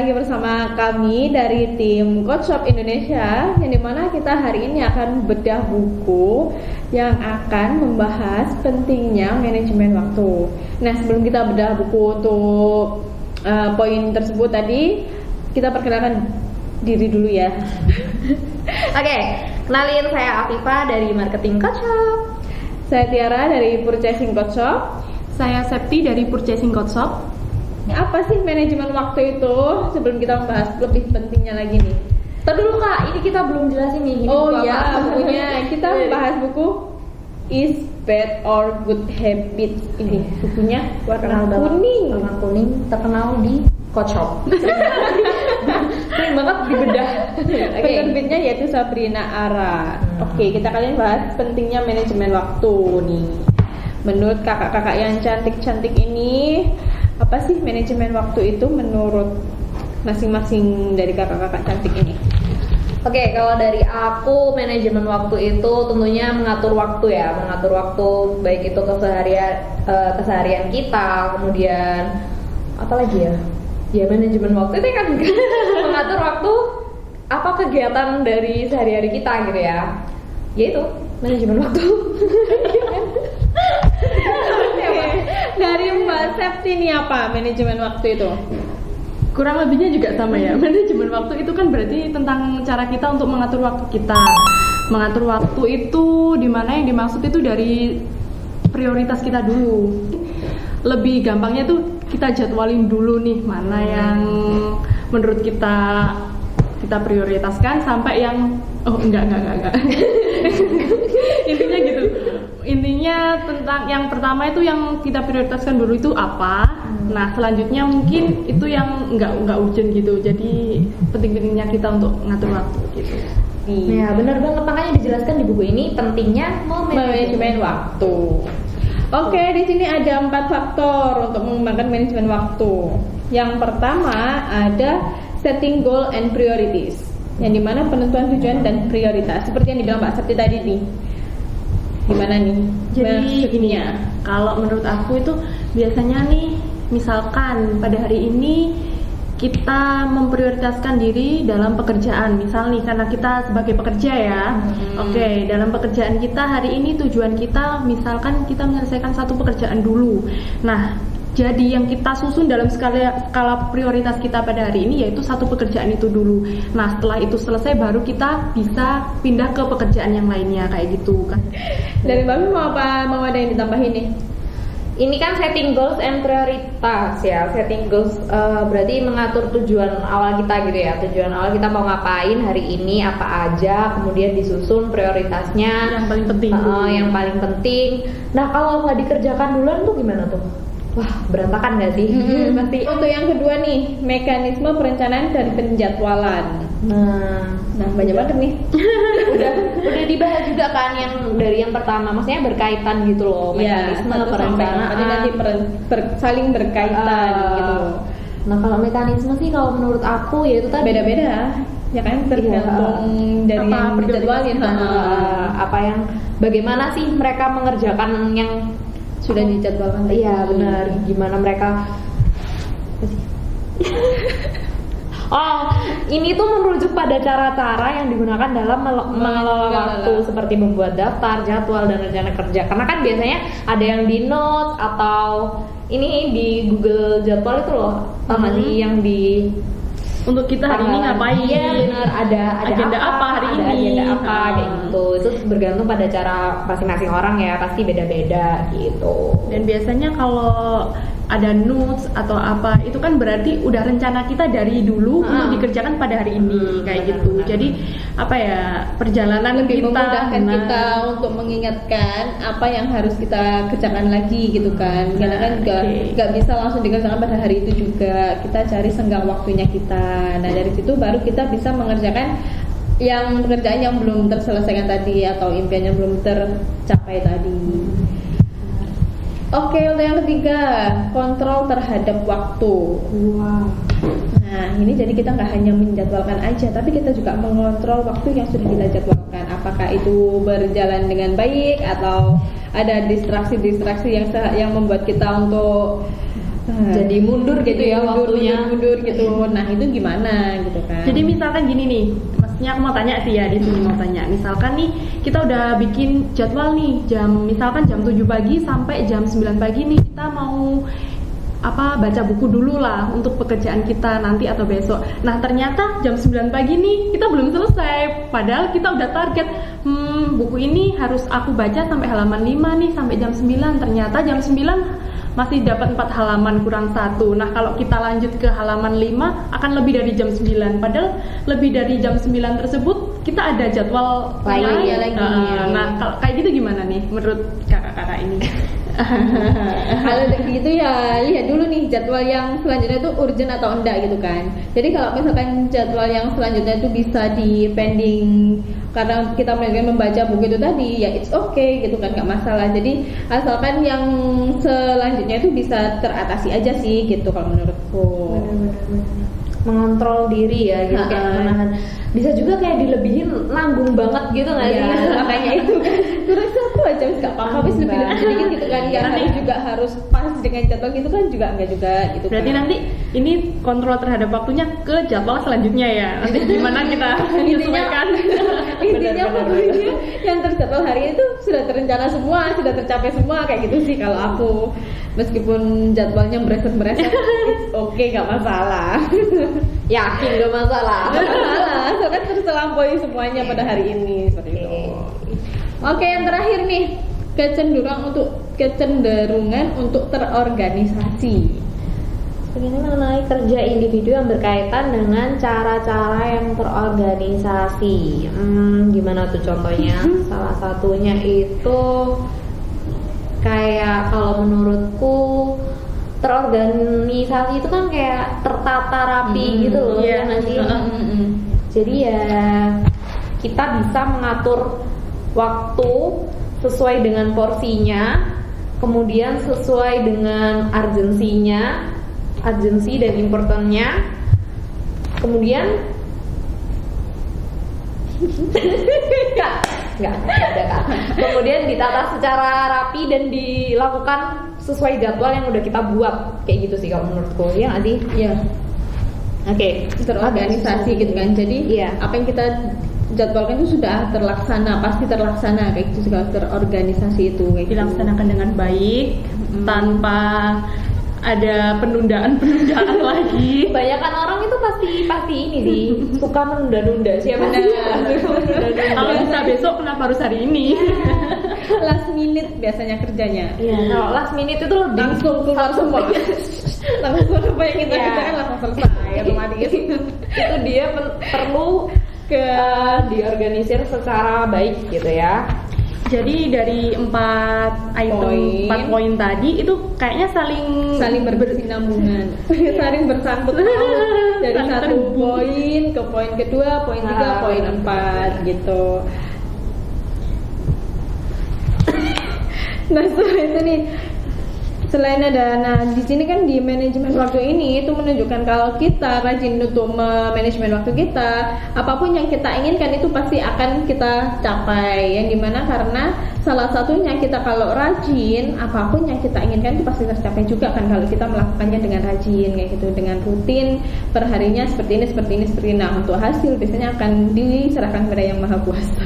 lagi bersama kami dari tim Coach Shop Indonesia, yang dimana kita hari ini akan bedah buku yang akan membahas pentingnya manajemen waktu. Nah, sebelum kita bedah buku untuk poin tersebut tadi, kita perkenalkan diri dulu ya. Oke, kenalin, saya Afifa dari Marketing Coach Shop. Saya Tiara dari Purchasing Coach Shop. Saya Septi dari Purchasing Coach Shop. Apa sih manajemen waktu itu? Sebelum kita membahas lebih pentingnya lagi nih. Ntar dulu Kak, ini kita belum jelasin nih. Oh iya, bukunya kita membahas buku Is Bad or Good Habits. Ini bukunya warna kuning. Warna kuning, terkenal di Coach Shop. Sering banget dibedah. Penerbitnya yaitu Sabrina Ara. Oke, kita kalian bahas pentingnya manajemen waktu nih. Menurut kakak-kakak yang cantik-cantik ini, apa sih manajemen waktu itu menurut masing-masing dari kakak-kakak cantik ini? Oke, kalau dari aku, manajemen waktu itu tentunya mengatur waktu ya, mengatur waktu baik itu keseharian kita, kemudian apa lagi ya? Ya manajemen waktu itu kan mengatur waktu apa kegiatan dari sehari-hari kita gitu ya. Yaitu manajemen waktu. Dari Mbak Septi ini apa manajemen waktu itu? Kurang lebihnya juga sama ya. Manajemen waktu itu kan berarti tentang cara kita untuk mengatur waktu kita. Mengatur waktu itu dimana yang dimaksud itu dari prioritas kita dulu. Lebih gampangnya tuh kita jadwalin dulu nih mana yang menurut kita prioritaskan sampai yang enggak. Intinya gitu. Intinya tentang yang pertama itu yang kita prioritaskan dulu itu apa. Nah, selanjutnya mungkin itu yang enggak urgent gitu. Jadi penting-pentingnya kita untuk ngatur waktu gitu. Ya, benar banget, makanya dijelaskan di buku ini pentingnya manajemen waktu. Oke, di sini ada 4 faktor untuk mengembangkan manajemen waktu. Yang pertama ada setting goal and priorities, yang dimana penentuan tujuan dan prioritas. Seperti yang dibilang Mbak Septi tadi nih. Gimana nih? Jadi gini ya, kalau menurut aku itu biasanya nih, misalkan pada hari ini kita memprioritaskan diri dalam pekerjaan. Misal nih, karena kita sebagai pekerja ya, oke, dalam pekerjaan kita hari ini tujuan kita misalkan kita menyelesaikan satu pekerjaan dulu. Nah, jadi yang kita susun dalam skala prioritas kita pada hari ini yaitu satu pekerjaan itu dulu. Nah, setelah itu selesai baru kita bisa pindah ke pekerjaan yang lainnya kayak gitu kan. Dari Mbak Mi mau apa? Mau ada yang ditambahin nih? Ini kan setting goals and prioritas ya. Setting goals berarti mengatur tujuan awal kita gitu ya. Tujuan awal kita mau ngapain hari ini, apa aja, kemudian disusun prioritasnya yang paling penting. Yang paling penting. Nah, kalau nggak dikerjakan duluan tuh gimana tuh? Wah, berantakan nggak sih? Pasti. Untuk yang kedua nih, mekanisme perencanaan dan penjadwalan. Nah banyak banget nih. udah dibahas juga kan yang dari yang pertama, maksudnya berkaitan gitu loh, mekanisme perencanaan. Nanti saling berkaitan gitu. Nah, kalau mekanisme sih kalau menurut aku ya itu tadi beda-beda. Ya kan tergantung dari yang dijadwalin apa yang bagaimana sih mereka mengerjakan yang sudah dijadwalkan. Iya benar, gimana mereka ini tuh merujuk pada cara-cara yang digunakan dalam mengelola waktu, seperti membuat daftar, jadwal, dan rencana kerja. Karena kan biasanya ada yang di notes atau ini di Google Jadwal itu loh, masih yang di untuk kita hari ini ngapain? Iya benar, ada agenda apa hari ini? Agenda apa kayak gitu. Itu bergantung pada cara masing-masing orang ya, pasti beda-beda gitu. Dan biasanya kalau ada notes atau apa itu kan berarti udah rencana kita dari dulu untuk dikerjakan pada hari ini kayak gitu. Jadi apa ya, perjalanan lebih kita memudahkan kita untuk mengingatkan apa yang harus kita kerjakan lagi gitu kan. Karena kan nggak bisa langsung dikerjakan pada hari itu juga. Kita cari senggang waktunya kita. Nah dari situ baru kita bisa mengerjakan yang pekerjaan yang belum terselesaikan tadi atau impian yang belum tercapai tadi. Oke, untuk yang ketiga, kontrol terhadap waktu. Wow. Nah, ini jadi kita nggak hanya menjadwalkan aja, tapi kita juga mengontrol waktu yang sudah kita jadwalkan. Apakah itu berjalan dengan baik atau ada distraksi-distraksi yang membuat kita untuk jadi mundur gitu ya waktunya. mundur gitu. Nah itu gimana gitu kan? Jadi misalkan gini nih, maksudnya aku mau tanya sih ya di sini mau tanya. Misalkan nih kita udah bikin jadwal nih misalkan jam 7 pagi sampai jam 9 pagi nih kita mau baca buku dulu lah untuk pekerjaan kita nanti atau besok. Nah ternyata jam 9 pagi nih kita belum selesai. Padahal kita udah target buku ini harus aku baca sampai halaman 5 nih sampai jam 9. Ternyata jam 9 masih dapat 4 halaman kurang 1. Nah kalau kita lanjut ke halaman 5 akan lebih dari jam 9. Padahal lebih dari jam 9 tersebut kita ada jadwal lain lagi. Nah kalau kayak gitu gimana nih menurut kakak-kakak ini? Kalau gitu ya lihat dulu nih jadwal yang selanjutnya itu urgent atau enggak gitu kan. Jadi kalau misalkan jadwal yang selanjutnya itu bisa di pending karena kita membaca buku itu tadi ya it's okay gitu kan, nggak masalah. Jadi asalkan yang selanjutnya itu bisa teratasi aja sih gitu kalau menurutku. Mengontrol diri ya gitu, kayak menahan. Bisa juga kayak dilebihin, nanggung banget gitu nggak sih? Makanya itu kan kurang 1 aja nggak apa-apa, habis lebih sedikit gitu kan, nggak harus juga harus pas dengan jadwal gitu kan, juga enggak juga gitu. Berarti kan. nanti ini kontrol terhadap waktunya ke jadwal selanjutnya ya. Nanti gimana kita menyesuaikan? Intinya pokoknya yang terjadwal hari itu sudah terencana semua, sudah tercapai semua kayak gitu sih kalau aku. Meskipun jadwalnya bereset-bereset, it's okay, nggak masalah. Yakin gak masalah. Nggak masalah, soalnya terlampaui semuanya pada hari ini seperti itu. Oke, yang terakhir nih, kecenderungan untuk terorganisasi. Ini mengenai kerja individu yang berkaitan dengan cara-cara yang terorganisasi. Gimana tuh contohnya? Salah satunya itu kayak kalau menurutku terorganisasi itu kan kayak tertata rapi gitu loh, ya nggak sih? Jadi ya kita bisa mengatur waktu sesuai dengan porsinya, kemudian sesuai dengan urgency dan importantnya, kemudian nggak ada kan. Kemudian ditata secara rapi dan dilakukan sesuai jadwal yang udah kita buat, kayak gitu sih kalau menurutku. Ya nggak sih? Iya. Oke. Terorganisasi gitu kan. Jadi apa yang kita jadwalkan itu sudah terlaksana, pasti terlaksana kayak gitu. Kalau terorganisasi itu kayak dilaksanakan dengan baik tanpa ada penundaan lagi. Kebanyakan orang itu pasti ini sih suka menunda-nunda siapa sih? Kalau bisa besok kenapa harus hari ini? Last minute biasanya kerjanya. Iya. Kalau last minute itu lebih langsung keluar semua. Langsung apa yang kita kerjakan langsung selesai otomatis. Itu dia perlu diorganisir secara baik gitu ya. Jadi dari 4 poin tadi itu kayaknya saling berkesinambungan, saling bersangkut dari satu poin ke poin kedua, poin 3, poin 4 gitu. Nah setelah itu nih, selain ada, di sini kan di manajemen waktu ini itu menunjukkan kalau kita rajin untuk manajemen waktu kita, apapun yang kita inginkan itu pasti akan kita capai. Yang dimana karena salah satunya kita kalau rajin, apapun yang kita inginkan itu pasti tercapai juga kan kalau kita melakukannya dengan rajin kayak gitu, dengan rutin perharinya seperti ini. Nah untuk hasil biasanya akan diserahkan kepada Yang Maha Kuasa.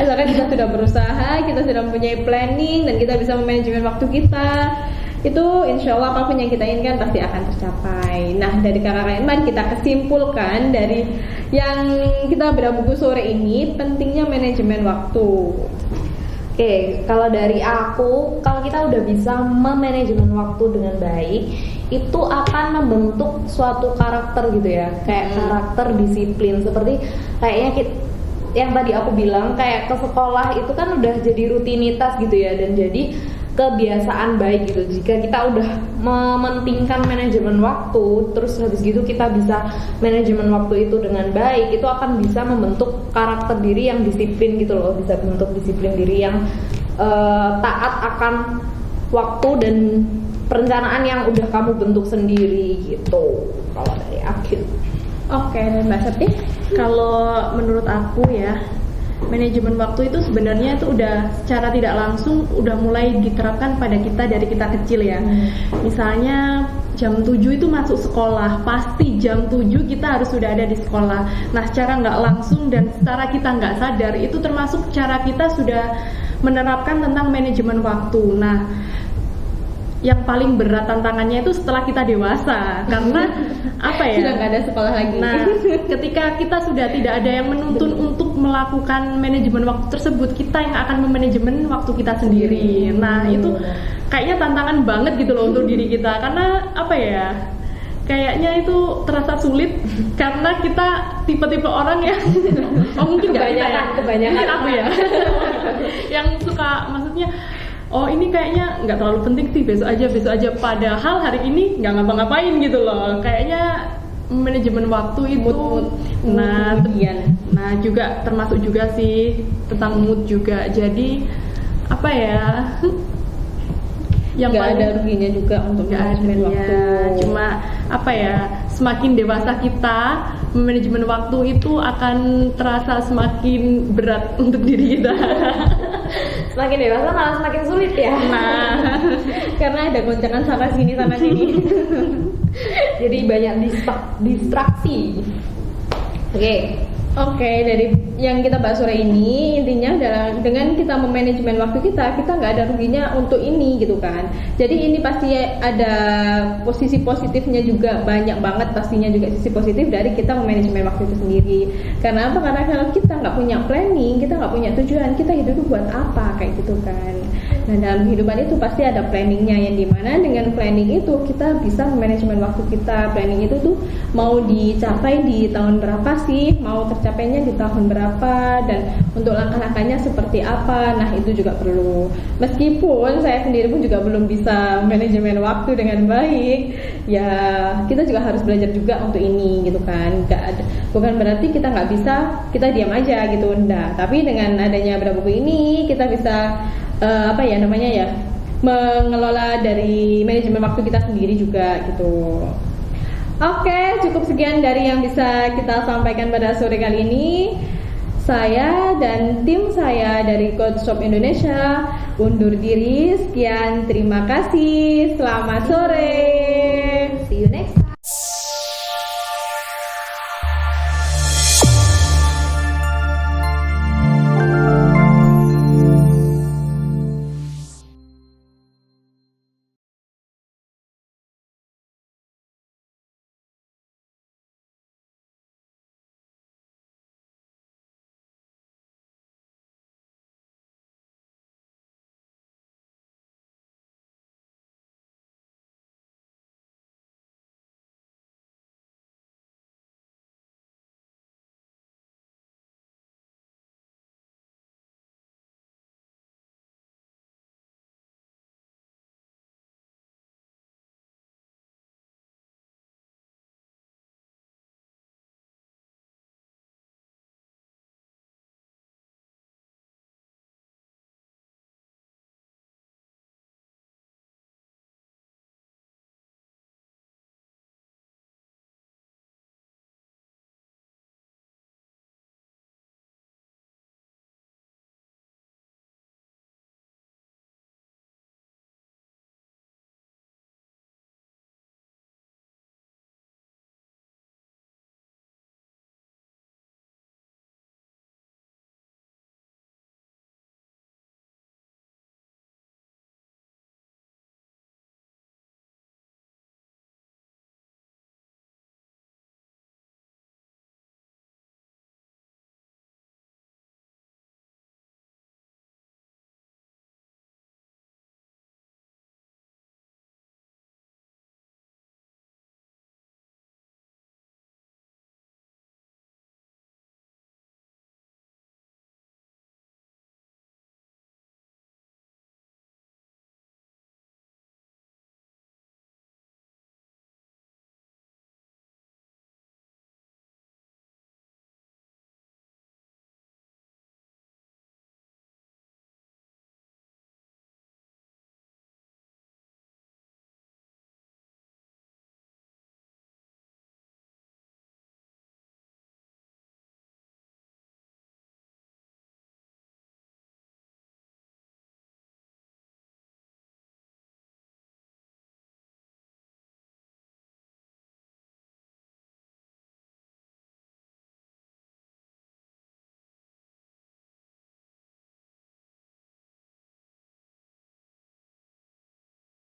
Asalkan kita sudah berusaha, kita sudah mempunyai planning dan kita bisa memanajemen waktu kita, itu insya Allah apapun yang kita inginkan pasti akan tercapai. Nah dari kakak Iman kita kesimpulkan dari yang kita bedah buku sore ini, pentingnya manajemen waktu. Oke, kalau dari aku, kalau kita udah bisa memanajemen waktu dengan baik, itu akan membentuk suatu karakter gitu ya, kayak karakter disiplin. Seperti kayaknya yang tadi aku bilang, kayak ke sekolah itu kan udah jadi rutinitas gitu ya, dan jadi kebiasaan baik gitu. Jika kita udah mementingkan manajemen waktu, terus habis gitu kita bisa manajemen waktu itu dengan baik, itu akan bisa membentuk karakter diri yang disiplin gitu loh, bisa bentuk disiplin diri yang taat akan waktu dan perencanaan yang udah kamu bentuk sendiri gitu. Kalau dari aku. Oke, Mbak Septi? Kalau menurut aku ya, manajemen waktu itu sebenarnya itu udah secara tidak langsung udah mulai diterapkan pada kita dari kita kecil ya. Misalnya jam 7 itu masuk sekolah, pasti jam 7 kita harus sudah ada di sekolah. Nah, secara nggak langsung dan secara kita nggak sadar itu termasuk cara kita sudah menerapkan tentang manajemen waktu. Nah, yang paling berat tantangannya itu setelah kita dewasa, karena apa ya? Sudah nggak ada sekolah lagi. Nah, ketika kita sudah tidak ada yang menuntun untuk melakukan manajemen waktu tersebut, kita yang akan memanajemen waktu kita sendiri. Nah, itu kayaknya tantangan banget gitu loh untuk diri kita, karena apa ya? Kayaknya itu terasa sulit karena kita tipe-tipe orang yang mungkin nggak kita ya, kebanyakan aku ya, yang suka maksudnya. Oh, ini kayaknya nggak terlalu penting sih, besok aja. Padahal hari ini nggak ngapa-ngapain gitu loh. Kayaknya manajemen waktu itu nah juga termasuk juga sih tentang mood juga. Jadi apa ya? Yang nggak ada ruginya juga untuk manajemen waktu. Cuma apa ya? Semakin dewasa kita, manajemen waktu itu akan terasa semakin berat untuk diri kita. Semakin dewasa malah semakin sulit ya. Nah, karena ada goncangan sana sini. Jadi banyak distraksi. Oke, dari yang kita bahas sore ini intinya adalah dengan kita memanajemen waktu kita nggak ada ruginya untuk ini gitu kan. Jadi ini pasti ada posisi positifnya juga, banyak banget pastinya juga sisi positif dari kita memanajemen waktu itu sendiri. Karena apa? Karena kalau kita nggak punya planning, kita nggak punya tujuan, kita hidup itu buat apa kayak gitu kan. Nah, dalam kehidupan itu pasti ada planningnya, yang dimana dengan planning itu kita bisa memanajemen waktu kita. Planning itu tuh mau dicapai di tahun berapa sih, mau tercapainya di tahun berapa, dan untuk langkah-langkahnya seperti apa. Nah, itu juga perlu. Meskipun saya sendiri pun juga belum bisa manajemen waktu dengan baik, ya kita juga harus belajar juga untuk ini gitu kan. Bukan berarti kita nggak bisa, kita diam aja gitu, enggak. Tapi dengan adanya beberapa buku ini kita bisa mengelola dari manajemen waktu kita sendiri juga gitu. Oke, cukup sekian dari yang bisa kita sampaikan pada sore kali ini. Saya dan tim saya dari Coach Shop Indonesia undur diri. Sekian, terima kasih. Selamat sore. See you next